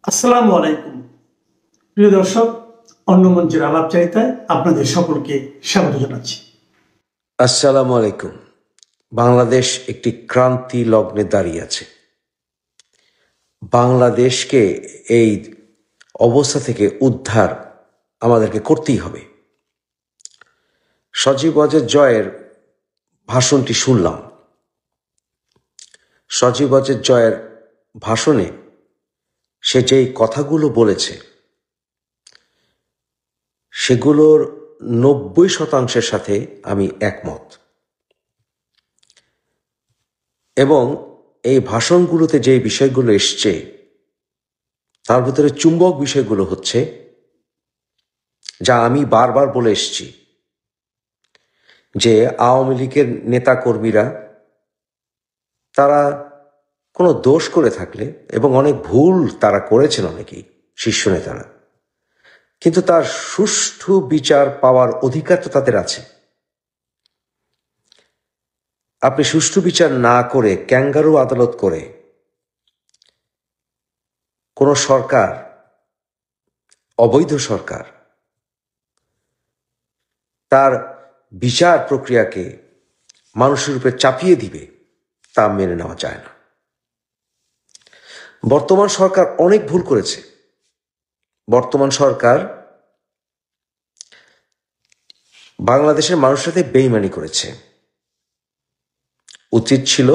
আসসালামু আলাইকুম প্রিয় দর্শক, অন্য মঞ্চের আলাপচারিতায় আপনাদের সকলকে স্বাগত জানাচ্ছি। আসসালামু আলাইকুম। বাংলাদেশ একটি ক্রান্তি লগ্নে দাঁড়িয়ে আছে। বাংলাদেশকে এই অবস্থা থেকে উদ্ধার আমাদেরকে করতেই হবে। সজীব ওয়াজেদ জয়ের ভাষণটি শুনলাম। সজীব ওয়াজেদ জয়ের ভাষণে সে যেই কথাগুলো বলেছে সেগুলোর 90% সাথে আমি একমত, এবং এই ভাষণগুলোতে যে বিষয়গুলো এসছে তার ভিতরে চুম্বক বিষয়গুলো হচ্ছে যা আমি বারবার বলে এসছি, যে আওয়ামী লীগের নেতাকর্মীরা তারা কোনো দোষ করে থাকলে, এবং অনেক ভুল তারা করেছেন অনেকেই শীর্ষ নেতারা, কিন্তু তার সুষ্ঠু বিচার পাওয়ার অধিকার তো তাদের আছে। আপনি সুষ্ঠু বিচার না করে ক্যাঙ্গারু আদালত করে কোন সরকার, অবৈধ সরকার, তার বিচার প্রক্রিয়াকে মানুষের উপরে চাপিয়ে দিবে, তা মেনে নেওয়া যায় না। বর্তমান সরকার অনেক ভুল করেছে। বর্তমান সরকার বাংলাদেশের মানুষের সাথে বেইমানি করেছে। উচিত ছিল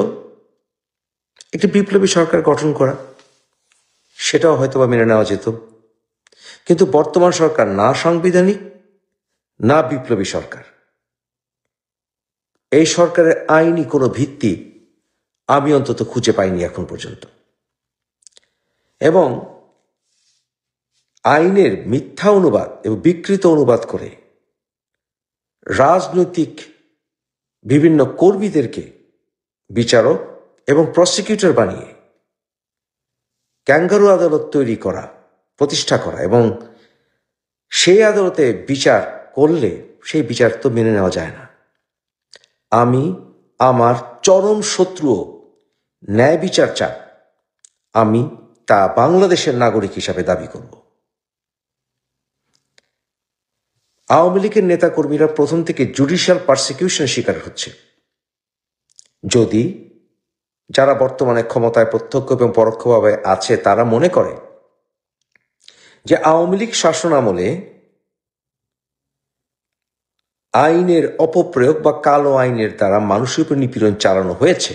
একটি বিপ্লবী সরকার গঠন করা, সেটাও হয়তো বা মেনে নেওয়া যেত। কিন্তু বর্তমান সরকার না সাংবিধানিক না বিপ্লবী সরকার। এই সরকারের আইনি কোনো ভিত্তি আমি অন্তত খুঁজে পাইনি এখন পর্যন্ত, এবং আইনের মিথ্যা অনুবাদ এবং বিকৃত অনুবাদ করে রাজনৈতিক বিভিন্ন কর্মীদেরকে বিচারক এবং প্রসিকিউটর বানিয়ে ক্যাঙ্গারু আদালত তৈরি করা, প্রতিষ্ঠা করা, এবং সেই আদালতে বিচার করলে সেই বিচার তো মেনে নেওয়া যায় না। আমি আমার চরম শত্রুও ন্যায় বিচার চাই, আমি তা বাংলাদেশের নাগরিক হিসাবে দাবি করব। আওয়ামী লীগের নেতাকর্মীরা প্রথম থেকে জুডিশিয়াল পারসিকিউশনের শিকার হচ্ছে। যদি যারা বর্তমানে ক্ষমতায় প্রত্যক্ষ এবং পরোক্ষভাবে আছে তারা মনে করে যে আওয়ামী লীগ শাসন আমলে আইনের অপপ্রয়োগ বা কালো আইনের দ্বারা মানুষের উপর নিপীড়ন চালানো হয়েছে,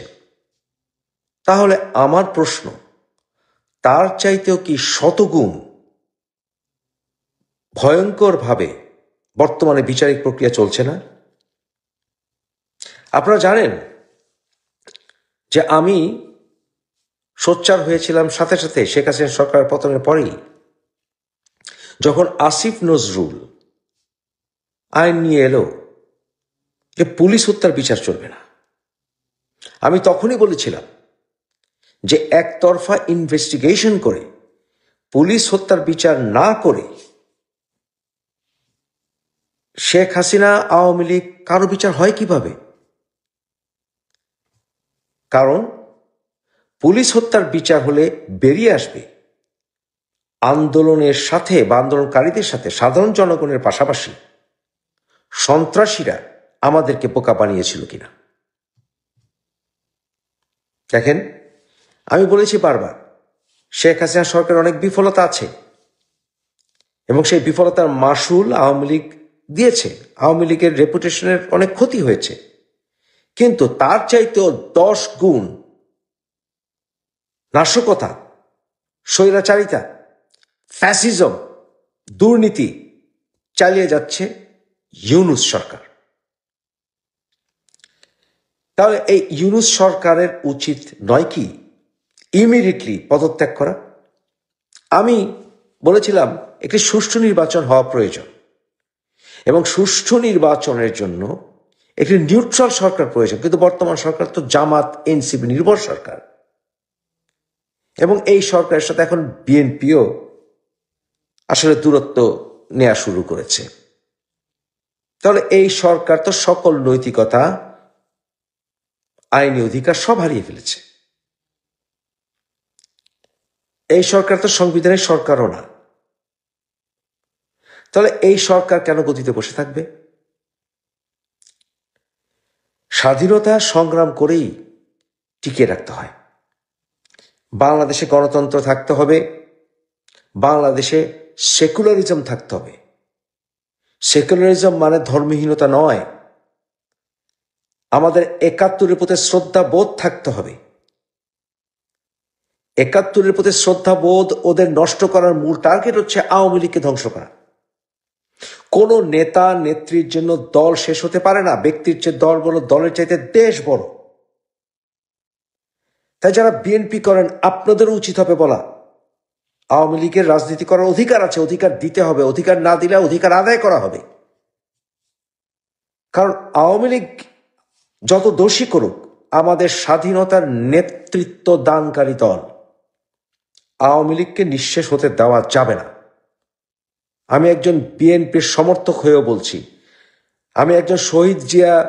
তাহলে আমার প্রশ্ন, তার চাইতেও কি শতগুণ ভয়ঙ্করভাবে বর্তমানে বিচারিক প্রক্রিয়া চলছে না? আপনারা জানেন যে আমি সোচ্চার হয়েছিলাম সাথে সাথে শেখ হাসিনা সরকারের পতনের পরেই, যখন আসিফ নজরুল আইন নিয়ে এলো যে পুলিশ হত্যার বিচার চলবে না। আমি তখনই বলেছিলাম যে একতরফা ইনভেস্টিগেশন করে পুলিশ হত্যার বিচার না করে শেখ হাসিনা, আওয়ামী লীগ কারো বিচার হয় কিভাবে? কারণ পুলিশ হত্যার বিচার হলে বেরিয়ে আসবে আন্দোলনের সাথে বা আন্দোলনকারীদের সাথে সাধারণ জনগণের পাশাপাশি সন্ত্রাসীরা আমাদেরকে বোকা বানিয়েছিল কিনা। দেখেন, আমি বলেছি বারবার, শেখ হাসিনা সরকারের অনেক বিফলতা আছে, এবং সেই বিফলতার মাসুল আওয়ামী লীগ দিয়েছে। আওয়ামী লীগের রেপুটেশনের অনেক ক্ষতি হয়েছে, কিন্তু তার চাইতেও 10 গুণ নাশকতা, স্বৈরাচারিতা, ফ্যাসিজম, দুর্নীতি চালিয়ে যাচ্ছে ইউনূস সরকার। তাহলে এই ইউনূস সরকারের উচিত নয় কি ইমিডিয়েটলি পদত্যাগ করা? আমি বলেছিলাম একটি সুষ্ঠু নির্বাচন হওয়া প্রয়োজন, এবং সুষ্ঠু নির্বাচনের জন্য একটি নিউট্রাল সরকার প্রয়োজন। কিন্তু বর্তমান সরকার তো জামাত এনসিপি নির্ভর সরকার, এবং এই সরকারের সাথে এখন বিএনপিও আসলে দূরত্ব নেওয়া শুরু করেছে। তাহলে এই সরকার তো সকল নৈতিকতা, আইনি অধিকার সব হারিয়ে ফেলেছে। এই সরকার তো সংবিধানের সরকারও না। তাহলে এই সরকার কেন গদিতে বসে থাকবে? স্বাধীনতা সংগ্রাম করেই টিকিয়ে রাখতে হয়। বাংলাদেশে গণতন্ত্র থাকতে হবে, বাংলাদেশে সেকুলারিজম থাকতে হবে। সেকুলারিজম মানে ধর্মহীনতা নয়। আমাদের ৭১-এর প্রতি শ্রদ্ধা বোধ থাকতে হবে। ৭১-এর প্রতি শ্রদ্ধা বোধ ওদের নষ্ট করার মূল টার্গেট হচ্ছে আওয়ামী লীগকে ধ্বংস করা। কোন নেতা নেত্রীর জন্য দল শেষ হতে পারে না, ব্যক্তির চেয়ে দল বড়, দলের চাইতে দেশ বড়। তাই যারা বিএনপি করেন আপনাদের উচিত হবে বলা, আওয়ামী লীগের রাজনীতি করার অধিকার আছে, অধিকার দিতে হবে, অধিকার না দিলে অধিকার আদায় করা হবে। কারণ আওয়ামী লীগ যত দোষী করুক, আমাদের স্বাধীনতার নেতৃত্ব দানকারী দল। আওয়ামী লীগকে নিঃশেষ হতে দেওয়া যাবে না। আমি একজন বিএনপির সমর্থক হয়েও বলছি, আমি একজন শহীদ জিয়ার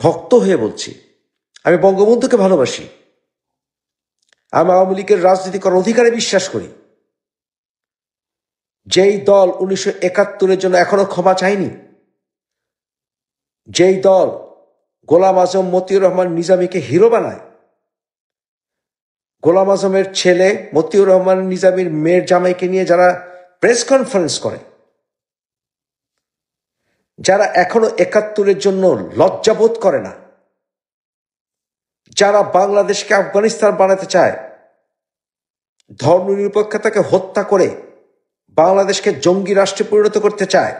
ভক্ত হয়ে বলছি, আমি বঙ্গবন্ধুকে ভালোবাসি, আমি আওয়ামী লীগের রাজনীতি করার অধিকারে বিশ্বাস করি। যেই দল ১৯৭১-এর জন্য এখনো ক্ষমা চায়নি, যেই দল গোলাম আজম মতিউর রহমান নিজামীকে হিরো বানায়, গোলাম আজমের ছেলে মতিউর রহমান নিজামীর মেয়ের জামাইকে নিয়ে যারা প্রেস কনফারেন্স করে, যারা এখনো ৭১-এর জন্য লজ্জাবোধ করে না, যারা বাংলাদেশকে আফগানিস্তান বানাতে চায়, ধর্মনিরপেক্ষতাকে হত্যা করে বাংলাদেশকে জঙ্গি রাষ্ট্রে পরিণত করতে চায়,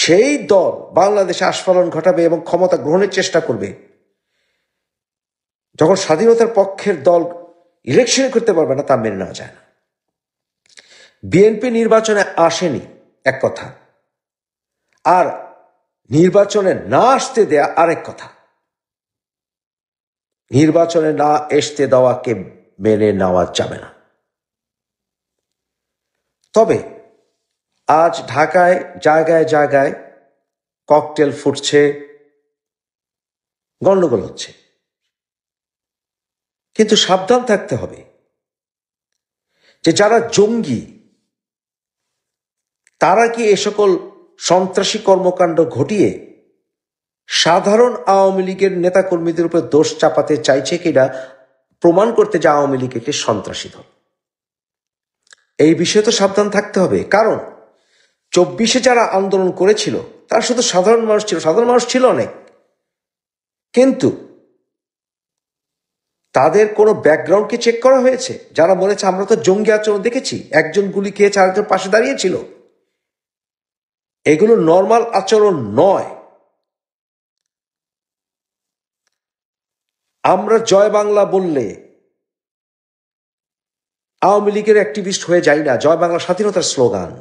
সেই দল বাংলাদেশে আস্ফালন ঘটাবে এবং ক্ষমতা গ্রহণের চেষ্টা করবে। যখন স্বাধীনতার পক্ষের দল ইলেকশন করতে পারবে না, তা মেনে নেওয়া যায় না। বিএনপি নির্বাচনে আসেনি এক কথা, আর নির্বাচনে না আসতে দেয়া আরেক কথা। নির্বাচনে না আসতে দেওয়াকে মেনে নেওয়া যাবে না। তবে আজ ঢাকায় জায়গায় জায়গায় ককটেল ফুটছে, গন্ডগোল হচ্ছে, কিন্তু সাবধান থাকতে হবে যে যারা জঙ্গি, তারা কি এ সকল সন্ত্রাসী কর্মকাণ্ড ঘটিয়ে সাধারণ আওয়ামী লীগের নেতাকর্মীদের উপর দোষ চাপাতে চাইছে কিনা প্রমাণ করতে, যে আওয়ামী লীগ একটি সন্ত্রাসী দল। এই বিষয়ে তো সাবধান থাকতে হবে। কারণ ২৪-এ যারা আন্দোলন করেছিল তারা শুধু সাধারণ মানুষ ছিল, সাধারণ মানুষ ছিল অনেক, কিন্তু তাদের কোনো ব্যাকগ্রাউন্ডকে চেক করা হয়েছে? যারা বলেছে আমরা তো জঙ্গি আচরণ দেখেছি, একজন গুলি খেয়েছে, আরেকজন পাশে দাঁড়িয়েছিল, এগুলো নর্মাল আচরণ নয়। আমরা জয় বাংলা বললে আওয়ামী লীগের অ্যাক্টিভিস্ট হয়ে যাই না। জয় বাংলা স্বাধীনতার স্লোগান।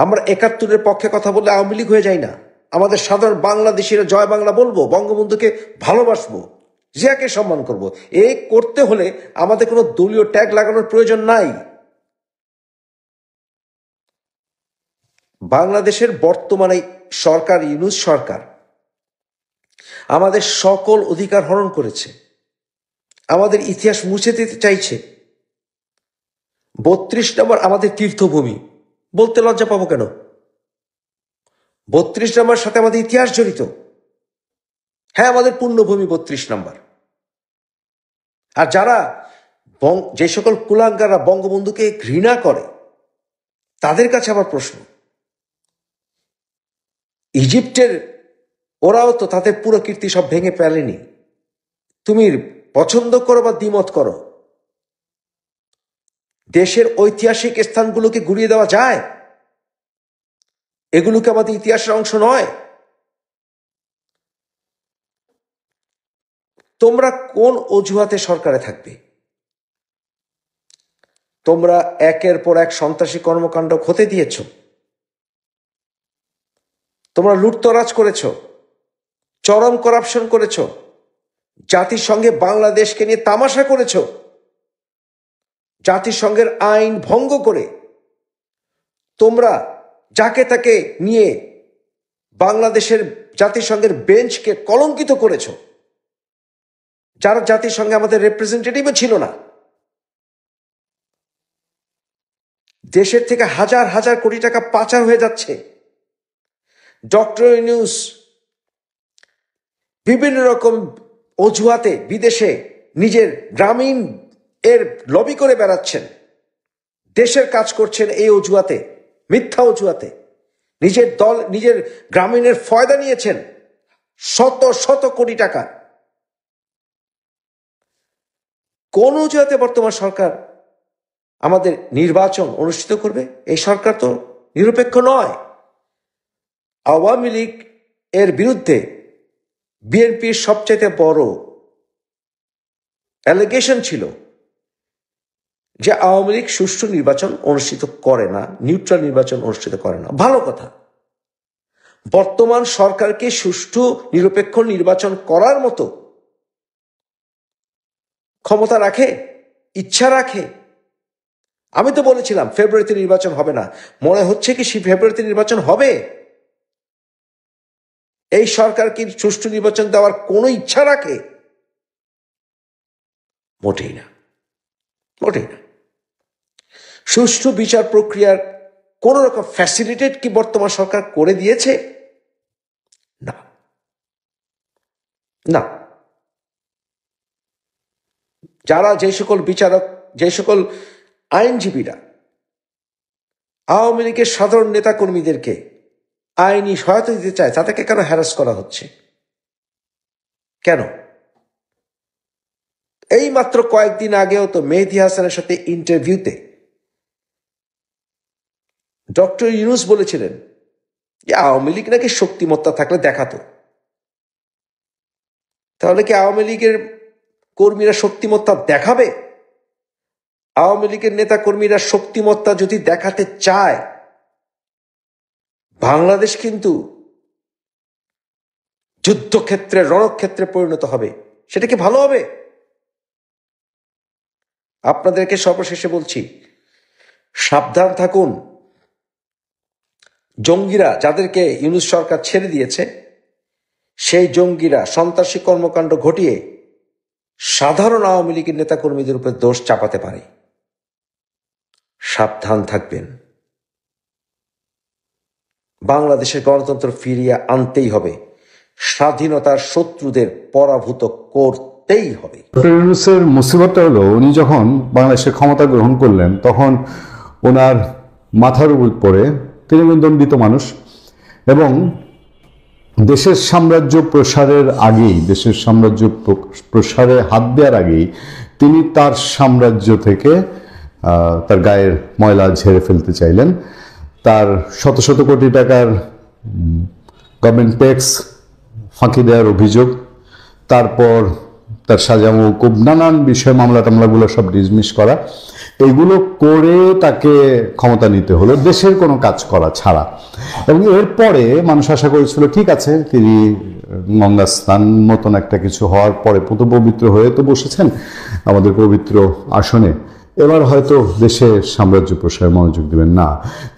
আমরা ৭১-এর পক্ষে কথা বললে আওয়ামী লীগ হয়ে যাই না। আমাদের সাধারণ বাংলাদেশিরা জয় বাংলা বলবো, বঙ্গবন্ধুকে ভালোবাসবো, জিয়াকে সম্মান করব। এই করতে হলে আমাদের কোনো দলীয় ট্যাগ লাগানোর প্রয়োজন নাই। বাংলাদেশের বর্তমানে সরকার, ইউনূস সরকার, আমাদের সকল অধিকার হরণ করেছে, আমাদের ইতিহাস মুছে দিতে চাইছে। ৩২ নম্বর আমাদের তীর্থভূমি, বলতে লজ্জা পাবো কেন? ৩২ নম্বর সাথে আমাদের ইতিহাস জড়িত। হ্যাঁ, আমাদের পুণ্যভূমি ৩২ নম্বর। আর যারা যে সকল কুলাঙ্গাররা বঙ্গবন্ধুকে ঘৃণা করে, তাদের কাছে আমার প্রশ্ন, ইজিপ্টের ওরাও তো তাদের পুরো কীর্তি সব ভেঙে ফেলেনি। তুমি পছন্দ করো বা দ্বিমত করো, দেশের ঐতিহাসিক স্থানগুলোকে গুড়িয়ে দেওয়া যায়? এগুলোকে আমাদের ইতিহাসের অংশ নয়? তোমরা কোন অজুহাতে সরকারে থাকবে? তোমরা একের পর এক সন্ত্রাসী কর্মকাণ্ড হতে দিয়েছ, তোমরা লুটতরাজ করেছ, চরম করাপশন করেছ, জাতিসংঘে বাংলাদেশকে নিয়ে তামাশা করেছ, জাতিসংঘের আইন ভঙ্গ করে তোমরা যাকে তাকে নিয়ে বাংলাদেশের জাতিসংঘের বেঞ্চকে কলঙ্কিত করেছ। যারা জাতিসংঘে আমাদের রিপ্রেজেন্টেটিভও ছিল না। দেশের থেকে হাজার হাজার কোটি টাকা পাচার হয়ে যাচ্ছে। ডক্টর ইউনূস বিভিন্ন রকম অজুহাতে বিদেশে নিজের গ্রামীণ এর লবি করে বেড়াচ্ছেন, দেশের কাজ করছেন এই অজুহাতে, মিথ্যা অজুহাতে। নিজের দল, নিজের গ্রামীণের ফয়দা নিয়েছেন শত শত কোটি টাকা। কোন অজুহাতে বর্তমান সরকার আমাদের নির্বাচন অনুষ্ঠিত করবে? এই সরকার তো নিরপেক্ষ নয়। আওয়ামী লীগ এর বিরুদ্ধে বিএনপির সবচেয়ে বড় অ্যালিগেশন ছিল যে আওয়ামী লীগ সুষ্ঠু নির্বাচন অনুষ্ঠিত করে না, নিউট্রাল নির্বাচন অনুষ্ঠিত করে না। ভালো কথা, বর্তমান সরকারকে সুষ্ঠু নিরপেক্ষ নির্বাচন করার মতো ক্ষমতা রাখে, ইচ্ছা রাখে। আমি তো বলেছিলাম ফেব্রুয়ারিতে নির্বাচন হবে না, মনে হচ্ছে কি ফেব্রুয়ারিতে নির্বাচন হবে? এই সরকার কি সুষ্ঠু নির্বাচন দেওয়ার কোনো ইচ্ছা রাখে? মোটেই না, মোটেই না। সুষ্ঠু বিচার প্রক্রিয়ার কোন রকম ফ্যাসিলিটেট কি বর্তমান সরকার করে দিয়েছে? না, না। যারা, যে সকল বিচারক, যে সকল আইনজীবীরা আওয়ামী লীগের সাধারণ নেতা কর্মীদেরকে আইনি সহায়তা দিতে চায়, তাদেরকে কেন হ্যারাস করা হচ্ছে? কেন? এই মাত্র কয়েকদিন আগেও তো মেহেদী হাসানের সাথে ইন্টারভিউতে ডক্টর ইউনূস বলেছিলেন যে আওয়ামী লীগ নাকি শক্তিমত্তা থাকলে দেখাতো। তাহলে কি আওয়ামী লীগের কর্মীরা শক্তিমত্তা দেখাবে? আওয়ামী লীগের নেতা কর্মীরা শক্তিমত্তা যদি দেখাতে চায়, বাংলাদেশ কিন্তু যুদ্ধক্ষেত্রে, রণক্ষেত্রে পরিণত হবে। সেটা কি ভালো হবে? আপনাদেরকে সর্বশেষে বলছি, সাবধান থাকুন। জঙ্গিরা, যাদেরকে ইউনূস সরকার ছেড়ে দিয়েছে, সেই জঙ্গিরা সন্ত্রাসী কর্মকাণ্ড ঘটিয়ে সাধারণ আওয়ামী লীগের নেতাকর্মীদের উপর দোষ চাপাতে পারে। সাবধান থাকবেন। বাংলাদেশের গণতন্ত্র ফিরিয়ে আনতেই হবে, স্বাধীনতার শত্রুদের পরাভূত করতেই হবে। ডক্টর ইউনূসের মুসিবতটা হলো, উনি যখন বাংলাদেশের ক্ষমতা গ্রহণ করলেন তখন ওনার মাথার উপরে, তিনি দণ্ডিত মানুষ, এবং দেশের সাম্রাজ্য প্রসারের আগেই, দেশের সাম্রাজ্য প্রসারে হাত দেওয়ার আগেই তিনি তার সাম্রাজ্য থেকে তার গায়ের ময়লা ঝেড়ে ফেলতে চাইলেন। তার শত শত কোটি টাকার গভর্নমেন্ট ট্যাক্স ফাঁকি দেওয়ার অভিযোগ, তারপর তার সাজা মওকুফ, নানান বিষয়, মামলা টামলাগুলো সব ডিসমিস করা, এগুলো করে তাকে ক্ষমতা নিতে হলো দেশের কোনো কাজ করা ছাড়া। এবং এরপরে মানুষ আশা করেছিল ঠিক আছে, তিনি গঙ্গা স্নান মতন একটা কিছু হওয়ার পরে পবিত্র হয়ে তো বসেছেন আমাদের পবিত্র আসনে, এবার হয়তো দেশের সাম্রাজ্য প্রসারে মনোযোগ দিবেন। না,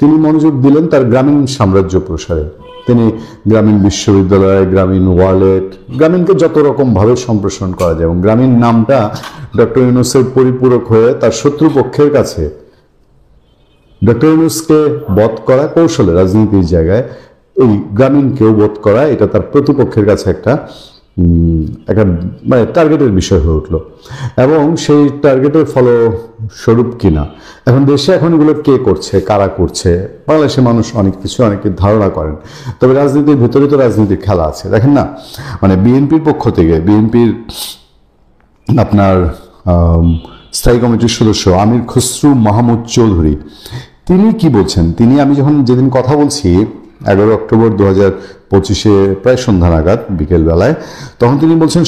তিনি মনোযোগ দিলেন তার গ্রামীণ সাম্রাজ্য প্রসারে। তিনি গ্রামীণ বিশ্ববিদ্যালয়, গ্রামীণ ওয়ালেট, গ্রামীণকে যত রকম ভাবে সম্প্রসারণ করা যায়, এবং গ্রামীণ নামটা ডক্টর ইউনূসের পরিপূরক হয়ে তার শত্রুপক্ষের কাছে ডক্টর ইউনূসকে বধ করা কৌশলে, রাজনীতির জায়গায় এই গ্রামীণকেও বধ করা, এটা তার প্রতিপক্ষের কাছে একটা মানে টার্গেটের বিষয় হয়ে উঠলো। এবং সেই টার্গেটের ফলস্বরূপ কিনা এখন দেশে এখন এগুলো কে করছে, কারা করছে, বাংলাদেশের মানুষ অনেক কিছু অনেকে ধারণা করেন। তবে রাজনীতির ভিতরে তো রাজনীতির খেলা আছে। দেখেন না, মানে বিএনপির পক্ষ থেকে, বিএনপির আপনার স্থায়ী কমিটির সদস্য আমির খসরু মাহমুদ চৌধুরী, তিনি কি বলছেন, তিনি, আমি যখন যেদিন কথা বলছি 11 অক্টোবর 2025 প্রায় সন্ধ্যা নাগাদ বিকেলবেলায়, তখন তিনি বলছেন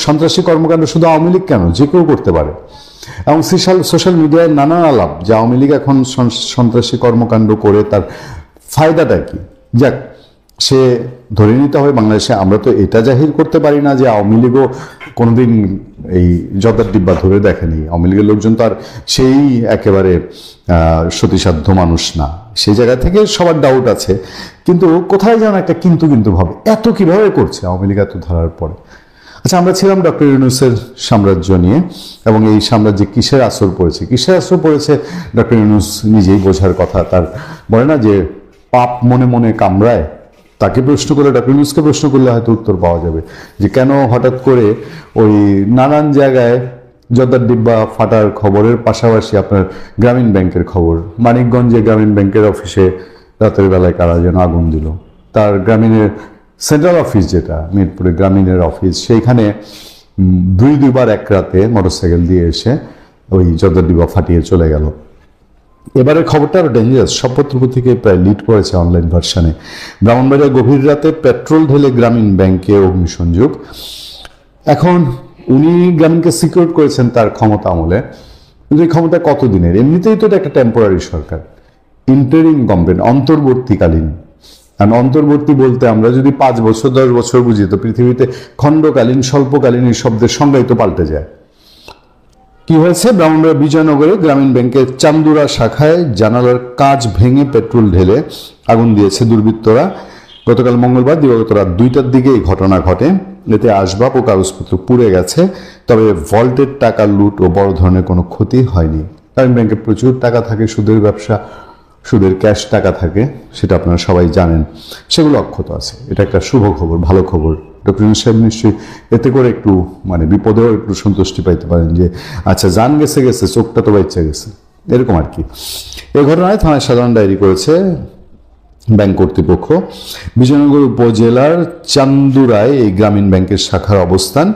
সন্ত্রাসী কর্মকাণ্ড শুধু আওয়ামী লীগ কেন, যে কেউ করতে পারে। এবং সোশ্যাল মিডিয়ায় নানান আলাপ যে আওয়ামী লীগ এখন সন্ত্রাসী কর্মকাণ্ড করে তার ফায়দাটা কি। যাক, সে ধরে নিতে হবে বাংলাদেশে আমরা তো এটা জাহির করতে পারি না যে আওয়ামী লীগও কোনোদিন এই জর্দার ডিব্বা ধরে দেখেনি। আওয়ামী লীগের লোকজন তো আর সেই একেবারে সতীসাধ্য মানুষ না, সেই জায়গা থেকে সবার ডাউট আছে। কিন্তু কোথায় যেন একটা কিন্তু ভাবে এত কিভাবে করছে আওয়ামী লীগ এত ধরার পরে। আচ্ছা, আমরা ছিলাম ডক্টর ইউনূসের সাম্রাজ্য নিয়ে, এবং এই সাম্রাজ্যে কিসের আসর পড়েছে ডক্টর ইউনূস নিজেই বোঝার কথা। তার বলে না যে পাপ মনে মনে কামড়ায়, তাকে প্রশ্ন করলে, ডক্টর ইউনূসকে প্রশ্ন করলে হয়তো উত্তর পাওয়া যাবে যে কেন হঠাৎ করে ওই নানান জায়গায় জর্দার ডিব্বা ফাটার খবরের পাশাপাশি আপনার গ্রামীণ ব্যাংকের খবর, মানিকগঞ্জে গ্রামীণ ব্যাংকের অফিসে রাতের বেলায় কারা যেন আগুন দিল। তার গ্রামীণের সেন্ট্রাল অফিস, যেটা মিরপুরে গ্রামীণের অফিস, সেইখানে দুইবার এক রাতে মোটরসাইকেল দিয়ে এসে ওই জর্দার ডিব্বা ফাটিয়ে চলে গেল। এবারের খবরটা আরো ডেঞ্জারাস, সব পত্রপত্রিকে প্রায় লিড করেছে অনলাইন ভার্সানে। ব্রাহ্মণবাড়িয়া গভীর রাতে পেট্রোল ঢেলে গ্রামীণ ব্যাংকে অগ্নিসংযোগ। এখন উনি গ্রামীণকে সিকিউর করেছেন তার ক্ষমতা আমলে, কিন্তু এই ক্ষমতা কতদিনের? এমনিতেই তো এটা একটা টেম্পোরারি সরকার, ইন্টারিম গভর্নমেন্ট, অন্তর্বর্তীকালীন। আর অন্তর্বর্তী বলতে আমরা যদি 5 বছর 10 বছর বুঝি, তো পৃথিবীতে খণ্ডকালীন, স্বল্পকালীন এই শব্দের সংজ্ঞাই তো পাল্টে যায়। কি হয়েছে? ব্রাহ্মণবাড়িয়া বিজয়নগরে গ্রামীণ ব্যাংকের চান্দুরা শাখায় জানালার কাঁচ ভেঙে পেট্রোল ঢেলে আগুন দিয়েছে দুর্বৃত্তরা। গতকাল মঙ্গলবার দিবাগত রাত 2টার দিকে এই ঘটনা ঘটে। এতে আসবাব ও কাগজপত্র পুড়ে গেছে, তবে ভল্টের টাকা লুট ও বড় ধরনের কোনো ক্ষতি হয়নি। গ্রামীণ ব্যাংকে প্রচুর টাকা থাকে, সুদের ব্যবসা, সুদের ক্যাশ টাকা থাকে, সেটা আপনারা সবাই জানেন, সেগুলো অক্ষত আছে। এটা একটা শুভ খবর, ভালো খবর। ডক্টর ইউনূস সাহেব নিশ্চয়ই এতে করে একটু বিপদেও একটু সন্তুষ্টি পাইতে পারেন যে আচ্ছা, জান গেছে, চোখটা তো বাচ্চা গেছে, এরকম আর কি। এই ঘটনায় থানায় সাধারণ ডায়েরি করেছে ব্যাংক কর্তৃপক্ষ। বিজয়নগর উপজেলার চান্দুরায় এই গ্রামীণ ব্যাংকের শাখার অবস্থান।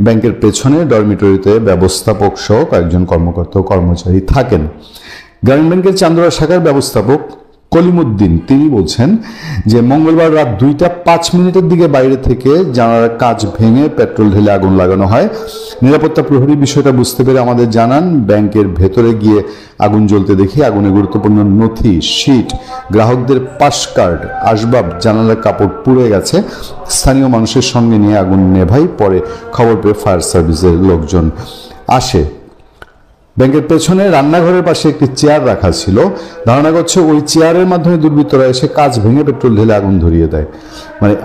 ব্যাংকের পেছনে ডরমিটরিতে ব্যবস্থাপক সহ কয়েকজন কর্মকর্তা ও কর্মচারী থাকেন। গ্রামীণ ব্যাংকের চান্দুরা শাখার ব্যবস্থাপক কলিমুদ্দিন তিনি বলছেন যে মঙ্গলবার রাত 2:05 দিকে বাইরে থেকে জানালার কাঁচ ভেঙে পেট্রোল ঢেলে আগুন লাগানো হয়। নিরাপত্তা প্রহরী বিষয়টা বুঝতে পেরে আমাদের জানান। ব্যাংকের ভেতরে গিয়ে আগুন জ্বলতে দেখি আগুনে গুরুত্বপূর্ণ নথি, শীট, গ্রাহকদের পাস কার্ড, আসবাব, জানালার কাপড় পুড়ে গেছে। স্থানীয় মানুষের সঙ্গে নিয়ে আগুন নেভাই। পরে খবর পেয়ে ফায়ার সার্ভিসের লোকজন আসে। ব্যাংকের পেছনে রান্নাঘরের পাশে একটি চেয়ার রাখা ছিল। ধারণা করছে ওই চেয়ারের মাধ্যমে দুর্বৃত্তরা এসে কাঁচ ভেঙে পেট্রোল ঢেলে আগুন ধরিয়ে দেয়।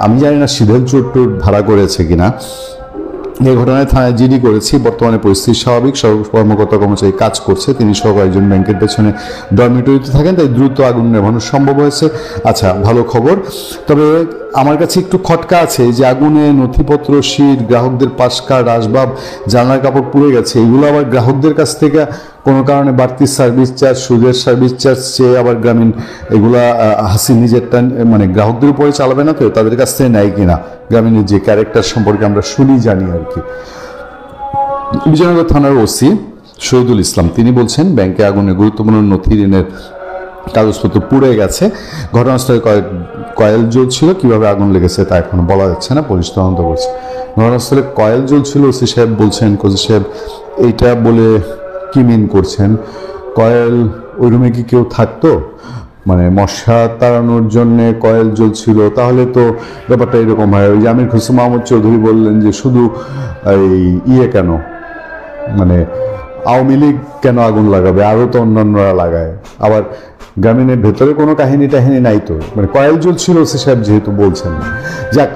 আমি জানি না সিধেল চোর ভাড়া করেছে কিনা। এই ঘটনায় থানায় জিডি করেছি। বর্তমানে পরিস্থিতি স্বাভাবিক, সব কর্মকর্তা কর্মচারী কাজ করছে। তিনি সহ কয়েকজন ব্যাংকের পেছনে ডরমিটরিতে থাকেন, তাই দ্রুত আগুন নেভানো সম্ভব হয়েছে। আচ্ছা, ভালো খবর। তবে আমার কাছে একটু খটকা আছে যে আগুনে নথিপত্র, শীট, গ্রাহকদের পাস কার্ড, আসবাব, জানলার কাপড় পুড়ে গেছে। এগুলো আবার গ্রাহকদের কাছ থেকে কোনো কারণে বাড়তি সার্ভিস চার্জ, সুদের সার্ভিস চার্জ চেয়ে আবার গ্রামীণ এগুলা নিজেরটা গ্রাহকদের উপরে চালাবে না, তো তাদের কাছ থেকে নেয় কিনা, গ্রামীণের যে ক্যারেক্টার সম্পর্কে আমরা শুনি জানি আর কি। বিজয়নগর থানার ওসি শহীদুল ইসলাম তিনি বলছেন ব্যাংকে আগুনে গুরুত্বপূর্ণ নথি, ঋণের কাগজপত্র পুড়ে গেছে। ঘটনাস্থলে কয়েল জ্বলছিল, কিভাবে আগুন লেগেছে তা এখনো বলা যাচ্ছে না, পুলিশ তদন্ত করছে। ঘটনাস্থলে কয়েল জ্বলছিল, ওসি সাহেব বলছেন, কোচি সাহেব এইটা বলে কি মিন করছেন? কয়েল ওই রুমে কি কেউ থাকতো? মশা তাড়ানোর জন্য কয়েল জ্বলছিল, তাহলে তো ব্যাপারটা এরকম হয়। ওই যে আমির খুসরো মাহমুদ চৌধুরী বললেন যে শুধু এই কেন আওয়ামী লীগ কেন আগুন লাগাবে, আরো তো অন্যান্যরা লাগায়। আবার গ্রামীণের ভেতরে কোনো কাহিনী টাহিনী নাই তো, কয়েল জ্বলছিল ওসি সাহেব যেহেতু বলছেন। যাক,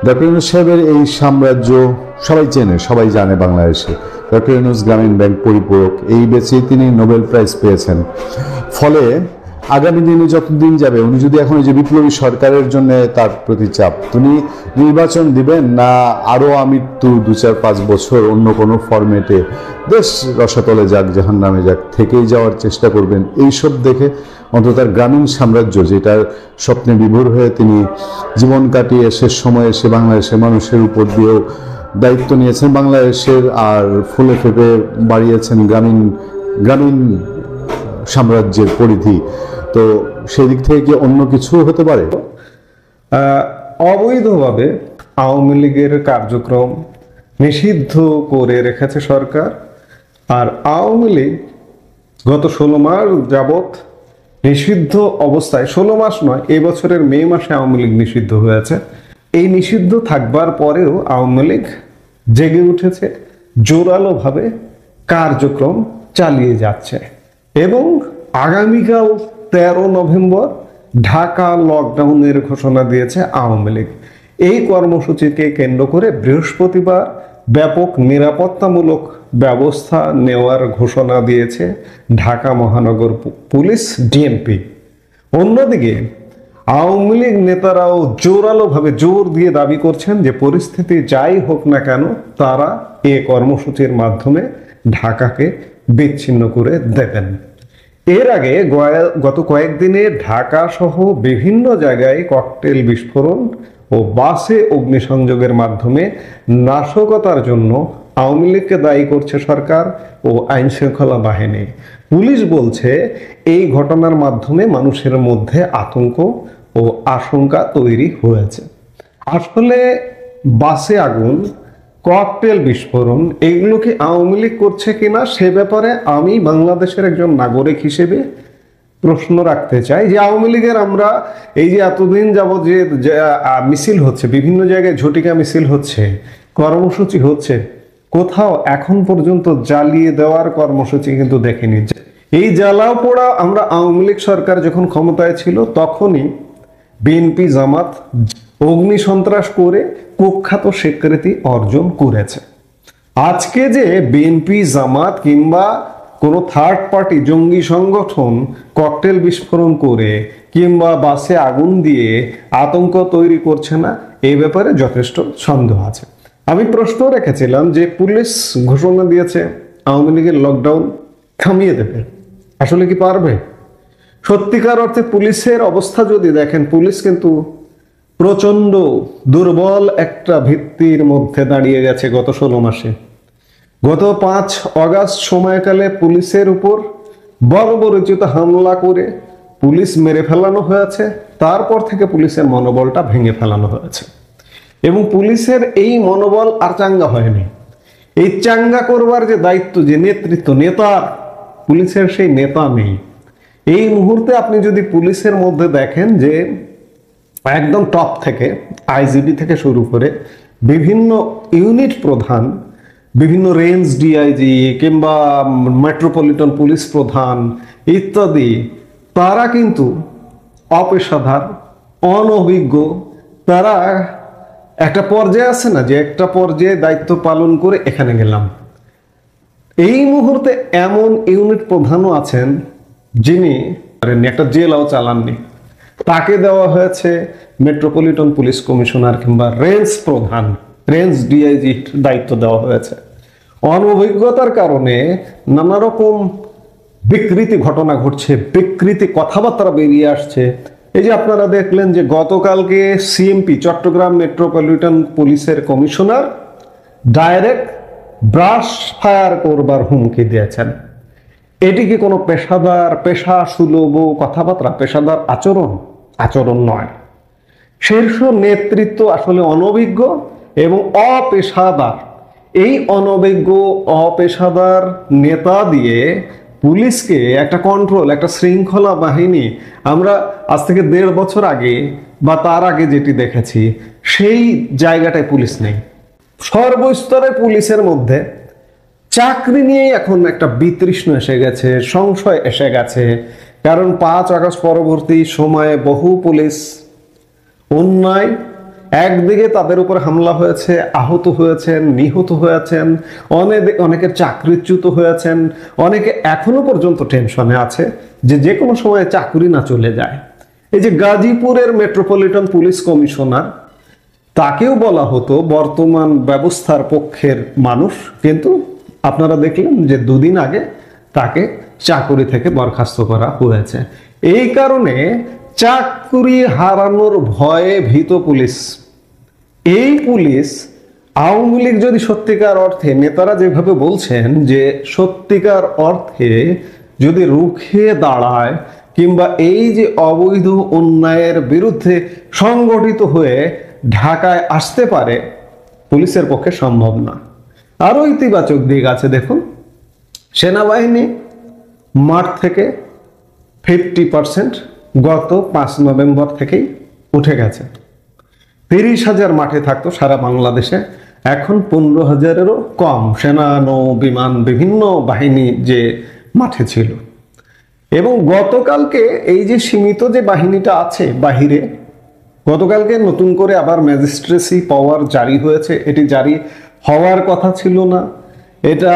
ডক্টর ইউনূস সাহেবের এই সাম্রাজ্য সবাই চেনে, সবাই জানে বাংলাদেশে। ডক্টর ইউনূস গ্রামীণ ব্যাংক পরিপূরক, এই বেচেই তিনি নোবেল প্রাইজ পেয়েছেন। ফলে আগামী দিনে যতদিন যাবে, উনি যদি এখন যে বিপ্লবী সরকারের জন্য তার প্রতি চাপ, তিনি নির্বাচন দিবেন না আরো আমৃত্যু 2-4-5 বছর অন্য কোনো ফরম্যাটে দেশ রসাতলে যাক, জাহান্নামে যাক, থেকেই যাওয়ার চেষ্টা করবেন। এইসব দেখে অন্তত তার গ্রামীণ সাম্রাজ্য, যেটার স্বপ্নে বিভোর হয়ে তিনি জীবন কাটিয়ে শেষ সময়ে এসে বাংলাদেশের মানুষের উপর দিয়েও দায়িত্ব নিয়েছেন বাংলাদেশের, আর ফুলে ফেপে বাড়িয়েছেন গ্রামীণ সাম্রাজ্যের পরিধি। তো সেই দিক থেকে কি অন্য কিছু হতে পারে? অবৈধভাবে আওয়ামী লীগের কার্যক্রম নিষিদ্ধ করে রেখেছে সরকার। আর আওয়ামী লীগ গত 16 মাস যাবৎ নিষিদ্ধ অবস্থায়, 16 মাস নয়, এই বছরের মে মাসে আওয়ামী লীগ নিষিদ্ধ হয়েছে। এই নিষিদ্ধ থাকবার পরেও আওয়ামী লীগ জেগে উঠেছে, জোরালোভাবে কার্যক্রম চালিয়ে যাচ্ছে। এবং আগামীকাল 13 নভেম্বর ঢাকা লকডাউনের ঘোষণা দিয়েছে আওয়ামী লীগ। এই কর্মসূচিকে কেন্দ্র করে বৃহস্পতিবার ব্যাপক নিরাপত্তামূলক ব্যবস্থা নেওয়ার ঘোষণা দিয়েছে ঢাকা মহানগর পুলিশ ডিএমপি। অন্যদিকে আওয়ামী লীগ নেতারাও জোরালোভাবে জোর দিয়ে দাবি করছেন যে পরিস্থিতি যাই হোক না কেন তারা এ কর্মসূচির মাধ্যমে ঢাকাকে বিচ্ছিন্ন করে দেবেন। এর আগে গত কয়েকদিনে ঢাকা সহ বিভিন্ন জায়গায় ককটেল বিস্ফোরণ ও বাসে অগ্নিসংযোগের মাধ্যমে নাশকতার জন্য আওয়ামী লীগকে দায়ী করছে সরকার ও আইন শৃঙ্খলা বাহিনী। পুলিশ বলছে এই ঘটনার মাধ্যমে মানুষের মধ্যে আতঙ্ক ও আশঙ্কা তৈরি হয়েছে। আসলে বাসে আগুন, ককটেল বিস্ফোরণ এগুলো কি আওয়ামী লীগ করছে কিনা সে ব্যাপারে আমি বাংলাদেশের একজন নাগরিক হিসেবে প্রশ্ন রাখতে চাই যে আওয়ামী লীগের আমরা এই যে এতদিন যাবত যে মিছিল হচ্ছে, বিভিন্ন জায়গায় ঝটিকা মিছিল হচ্ছে, কর্মসূচি হচ্ছে, কোথাও এখন পর্যন্ত জ্বালিয়ে দেওয়ার কর্মসূচি কিন্তু দেখিনি। এই জ্বালাও পোড়া আমরা আওয়ামী লীগ সরকার যখন ক্ষমতায় ছিল তখনই বিএনপি জামাত অগ্নি সন্ত্রাস করে কুখ্যাত স্বীকৃতি অর্জন করেছে। আজকে যে বিএনপি জামাত কিংবা কোনো থার্ড পার্টি জঙ্গি সংগঠন ককটেল বিস্ফোরণ করে কিংবা বাসে আগুন দিয়ে আতঙ্ক তৈরি করছে না, এই ব্যাপারে যথেষ্ট সন্দেহ আছে। আমি প্রশ্ন রেখেছিলাম যে পুলিশ ঘোষণা দিয়েছে আওয়ামী লীগের লকডাউন থামিয়ে দেবে, আসলে কি পারবে? সত্যিকার অর্থে পুলিশের অবস্থা যদি দেখেন, পুলিশ কিন্তু প্রচন্ড দুর্বল একটা ভিত্তির মধ্যে দাঁড়িয়ে গেছে গত 16 মাসে। গত 5 অগাস্ট সময়কালে পুলিশের উপর বর্বরোচিত হামলা করে পুলিশ মেরে ফেলানো হয়েছে। তারপর থেকে পুলিশের মনোবলটা ভেঙে ফেলানো হয়েছে এবং পুলিশের এই মনোবল আর চাঙ্গা হয়নি। এই চাঙ্গা করবার যে দায়িত্ব, যে নেতৃত্ব, নেতার, পুলিশের সেই নেতা নেই। এই মুহূর্তে আপনি যদি পুলিশের মধ্যে দেখেন যে একদম টপ থেকে আইজিপি থেকে শুরু করে বিভিন্ন ইউনিট প্রধান, বিভিন্ন রেঞ্জ ডিআইজি কিংবা মেট্রোপলিটন পুলিশ প্রধান ইত্যাদি, তারা কিন্তু অপেশাদার, অনভিজ্ঞ। তারা একটা পর্যায়ে আছে না যে একটা পর্যায়ে দায়িত্ব পালন করে এখানে গেলাম। এই মুহূর্তে এমন ইউনিট প্রধানও আছেন যিনি একটা জেলাও চালাননি, তাকে দেওয়া হয়েছে মেট্রোপলিটন পুলিশ কমিশনার কিংবা রেঞ্জ প্রধান, রেঞ্জ ডিআইজি দায়িত্ব দেওয়া হয়েছে। অনভিজ্ঞতার কারণে নানা রকম বিকৃতি ঘটনা ঘটছে, বিকৃতি কথাবার্তা বেরিয়ে আসছে। এই যে আপনারা দেখলেন যে গতকালকে সিএমপি চট্টগ্রাম মেট্রোপলিটন পুলিশের কমিশনার ডাইরেক্ট ব্রাশ ফায়ার করবার হুমকি দিয়েছেন। এটি কি কোনো পেশাদার, পেশা সুলভ কথাবার্তা, পেশাদার আচরণ নয়। শীর্ষ নেতৃত্ব আসলে অনভিজ্ঞ এবং অপেশাদার। এই অনভিজ্ঞ অপেশাদার নেতা দিয়ে পুলিশকে একটা কন্ট্রোল, একটা শৃঙ্খলা বাহিনী আমরা আজ থেকে 1.5 বছর আগে বা তার আগে যেটি দেখেছি, সেই জায়গাটায় পুলিশ নেই। সর্বস্তরে পুলিশের মধ্যে চাকরি নিয়ে এখন একটা বিতৃষ্ণ এসে গেছে, সংশয় এসে গেছে। কারণ 5 আগস্ট পরবর্তী সময়ে বহু পুলিশ অন্যায়, একদিকে তাদের উপর হামলা হয়েছে, আহত হয়েছেন, নিহত হয়েছেন, অনেকের চাকরিচ্যুত হয়েছেন, অনেকে এখনো পর্যন্ত টেনশনে আছে যে কোনো সময় চাকরি না চলে যায়। এই যে গাজীপুরের মেট্রোপলিটন পুলিশ কমিশনার, তাকেও বলা হতো বর্তমান ব্যবস্থার পক্ষের মানুষ, কিন্তু আপনারা দেখলেন যে 2 দিন আগে তাকে চাকরি থেকে বরখাস্ত করা হয়েছে। এই কারণে চাকরি হারানোর ভয়ে ভীত পুলিশ। এই পুলিশ আওয়ামী লীগ যদি সত্যিকার অর্থে, নেতারা যেভাবে বলছেন যে সত্যিকার অর্থে যদি রুখে দাঁড়ায় কিংবা এই যে অবৈধ অন্যায়ের বিরুদ্ধে সংগঠিত হয়ে ঢাকায় আসতে পারে, পুলিশের পক্ষে সম্ভব না। আরো ইতিবাচক দিক আছে, দেখুন সেনাবাহিনী মাঠ থেকে 50% গত 5 নভেম্বর থেকেই উঠে গেছে। 30,000 মাঠে থাকতো সারা বাংলাদেশে, এখন 15,000-এরও কম সেনা, নৌ, বিমান, বিভিন্ন বাহিনী যে মাঠে ছিল। এবং গতকালকে এই যে সীমিত যে বাহিনীটা আছে বাহিরে, গতকালকে নতুন করে আবার ম্যাজিস্ট্রেসি পাওয়ার জারি হয়েছে। এটি জারি হওয়ার কথা ছিল না, এটা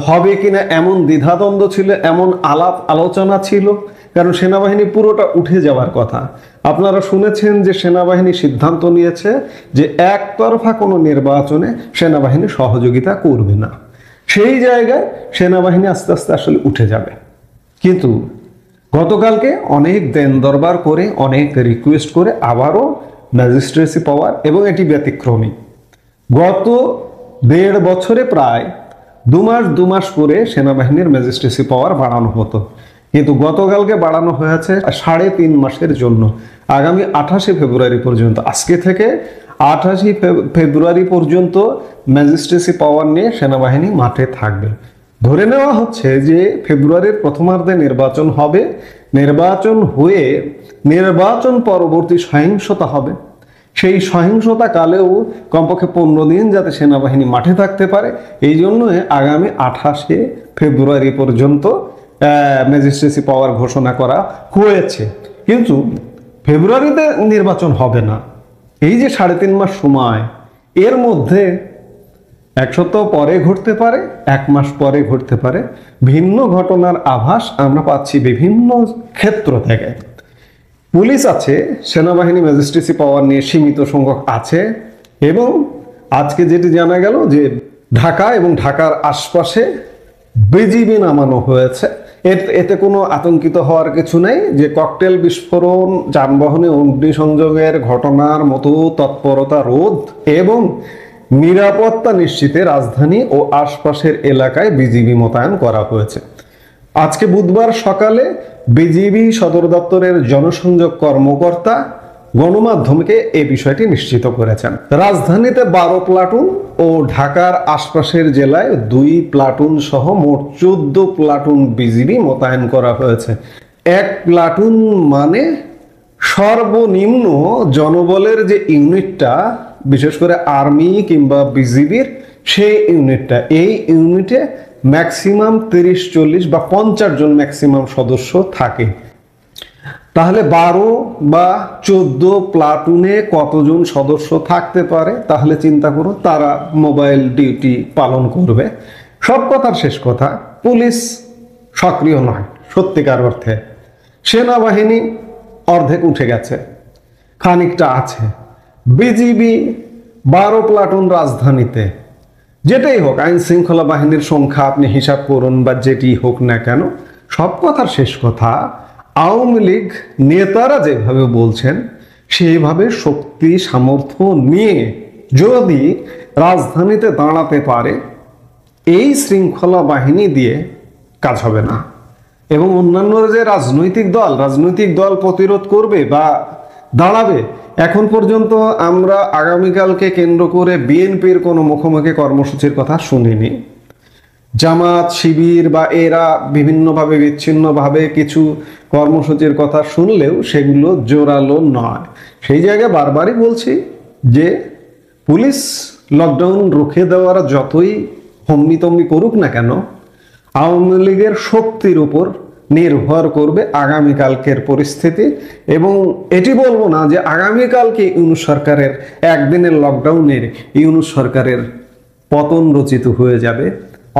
হবে কিনা এমন দ্বিধাদ্বন্দ্ব ছিল, এমন আলাপ আলোচনা ছিল, কারণ সেনাবাহিনী পুরোটা উঠে যাওয়ার কথা। আপনারা শুনেছেন যে সেনাবাহিনী সিদ্ধান্ত নিয়েছে যে একতরফা কোনো নির্বাচনে সেনাবাহিনী সহযোগিতা করবে না। সেই জায়গায় সেনাবাহিনী আস্তে আস্তে আসলে উঠে যাবে। কিন্তু গতকালকে অনেক দেন দরবার করে, অনেক রিকোয়েস্ট করে আবারও ম্যাজিস্ট্রেসি পাওয়ার, এবং এটি ব্যতিক্রমী। গত 1.5 বছরে প্রায় 2 মাস করে সেনাবাহিনীর ম্যাজিস্ট্রেসি পাওয়ার বাড়ানো হতো, কিন্তু গতকালকে বাড়ানো হয়েছে 3.5 মাসের জন্য, আগামী 28 ফেব্রুয়ারি পর্যন্ত। আজকে থেকে 28 ফেব্রুয়ারি পর্যন্ত ম্যাজিস্ট্রেসি পাওয়ার নিয়ে সেনাবাহিনী মাঠে থাকবে। ধরে নেওয়া হচ্ছে যে ফেব্রুয়ারির প্রথমার্ধে নির্বাচন হবে, নির্বাচন হয়ে নির্বাচন পরবর্তী সহিংসতা হবে। সেই সহিংসতা কালেও কমপক্ষে 15 দিন যাতে সেনাবাহিনী মাঠে থাকতে পারে, এই জন্য আগামী 28 ফেব্রুয়ারি পর্যন্ত ম্যাজিস্ট্রেসি পাওয়ার ঘোষণা করা হয়েছে। কিন্তু ফেব্রুয়ারিতে নির্বাচন হবে না। এই যে 3.5 মাস সময়, এর মধ্যে 1 সপ্তাহ পরে ঘটতে পারে, 1 মাস পরে ঘটতে পারে, ভিন্ন ঘটনার আভাস আমরা পাচ্ছি বিভিন্ন ক্ষেত্র থেকে। পুলিশ আছে, সেনাবাহিনী ম্যাজিস্ট্রেসি পাওয়ার নিয়ে সীমিত সংখ্যক আছে, এবং আজকে যেটি জানা গেল যে ঢাকা এবং ঢাকার আশপাশে বিজিবি নামানো হয়েছে। এতে কোনো আতঙ্কিত হওয়ার কিছু নেই যে ককটেল বিস্ফোরণ, যানবাহনে অগ্নিসংযোগের ঘটনার মতো তৎপরতা রোধ এবং নিরাপত্তা নিশ্চিতে রাজধানী ও আশপাশের এলাকায় বিজিবি মোতায়েন করা হয়েছে। আজকে বুধবার সকালে বিজিবি সদর দপ্তরের জনসংযোগ কর্মকর্তা গণমাধ্যমকে এই বিষয়টি নিশ্চিত করেছেন। রাজধানীতে 12 প্লাটুন ও ঢাকার আশপাশের জেলায় 2 প্লাটুন সহ মোট 14 প্লাটুন বিজিবি মোতায়েন করা হয়েছে। 1 প্লাটুন মানে সর্বনিম্ন জনবলের যে ইউনিটটা, বিশেষ করে আর্মি কিংবা বিজিবির সেই ইউনিটটা, এই ইউনিটে ম্যাক্সিমাম 30-40 বা 50 জন ম্যাক্সিমাম সদস্য থাকে। তাহলে 12 বা 14 প্লাটুনে কতজন সদস্য থাকতে পারে তাহলে চিন্তা করুন। তারা মোবাইল ডিউটি পালন করবে। সব কথার শেষ কথা, পুলিশ সক্রিয় নয় সত্যিকার অর্থে। সেনাবাহিনী অর্ধেক উঠে গেছে, খানিকটা আছে। বিজিবি 12 প্লাটুন রাজধানীতে। যেটাই হোক, আইন শৃঙ্খলা বাহিনীর সংখ্যা আপনি হিসাব করুন বা যেটি হোক না কেন, সব কথার শেষ কথা, আওয়ামী লীগ নেতারা যেভাবে বলছেন সেইভাবে শক্তি সামর্থ্য নিয়ে যদি রাজধানীতে দাঁড়াতে পারে, এই শৃঙ্খলা বাহিনী দিয়ে কাজ হবে না। এবং অন্যান্য যে রাজনৈতিক দল প্রতিরোধ করবে বা দাঁড়াবে, এখন পর্যন্ত আমরা আগামীকালকে কেন্দ্র করে বিএনপির কোনো মুখোমুখি কর্মসূচির কথা শুনিনি। জামাত, শিবির বা এরা বিভিন্নভাবে বিচ্ছিন্নভাবে কিছু কর্মসূচির কথা শুনলেও সেগুলো জোরালো নয়। সেই জায়গায় বারবারই বলছি যে পুলিশ লকডাউন রুখে দেওয়ার যতই হম্বিতম্বি করুক না কেন, আওয়ামী লীগের শক্তির উপর নির্ভর করবে আগামীকালকের পরিস্থিতি। এবং এটি বলবো না যে আগামীকালকে ইউনূস সরকারের একদিনের লকডাউনের ইউনূস সরকারের পতন রচিত হয়ে যাবে,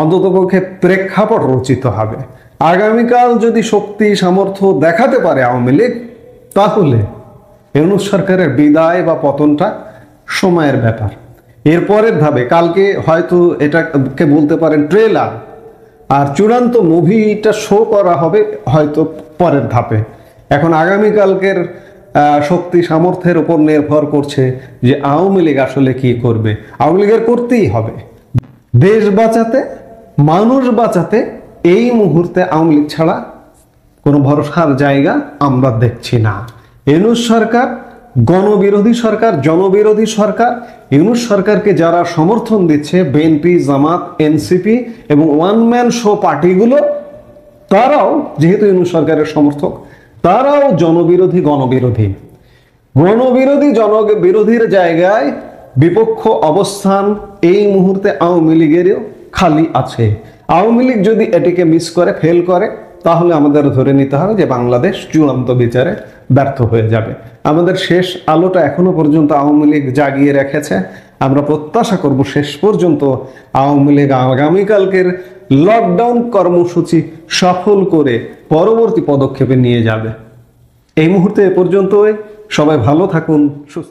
অন্ততপক্ষে প্রেক্ষাপট রচিত হবে। আগামীকাল যদি শক্তি সামর্থ্য দেখাতে পারে আওয়ামী লীগ, তাহলে ইউনূস সরকারের বিদায় বা পতনটা সময়ের ব্যাপার। এরপরের ধাপে কালকে হয়তো এটাকে বলতে পারেন ট্রেলার, আর চূড়ান্ত মুভিটা শো করা হবে হয়তো পরের ধাপে। এখন আগামীকালকের শক্তি সামর্থ্যের উপর নির্ভর করছে যে আওয়ামী লীগ আসলে কি করবে। আওয়ামী লীগের করতেই হবে। দেশ বাঁচাতে, মানুষ বাঁচাতে এই মুহূর্তে আওয়ামী লীগ ছাড়া কোনো ভরসার জায়গা আমরা দেখছি না। ইউনূস সরকার গণবিরোধী সরকার, জনবিরোধী সরকার। ইউনূস সরকারকে যারা সমর্থন দিচ্ছে, বিএনপি, জামাত, এনসিপি এবং ওয়ান ম্যান শো পার্টিগুলো, তারাও যেহেতু ইউনূস সরকারের সমর্থক, তারাও জনবিরোধী, জনবিরোধীর জায়গায় বিপক্ষ অবস্থান এই মুহূর্তে আওয়ামী লীগেরও খালি আছে। আওয়ামী লীগ যদি এটিকে মিস করে, ফেল করে, তাহলে আমাদের ধরে নিতে হবে যে বাংলাদেশ চূড়ান্ত বিচারে ব্যর্থ হয়ে যাবে। আমাদের শেষ আলোটা এখনো পর্যন্ত আওয়ামী লীগ জাগিয়ে রেখেছে। আমরা প্রত্যাশা করব শেষ পর্যন্ত আওয়ামী লীগ আগামীকালকের লকডাউন কর্মসূচি সফল করে পরবর্তী পদক্ষেপে নিয়ে যাবে। এই মুহূর্তে এ পর্যন্তই। সবাই ভালো থাকুন, সুস্থ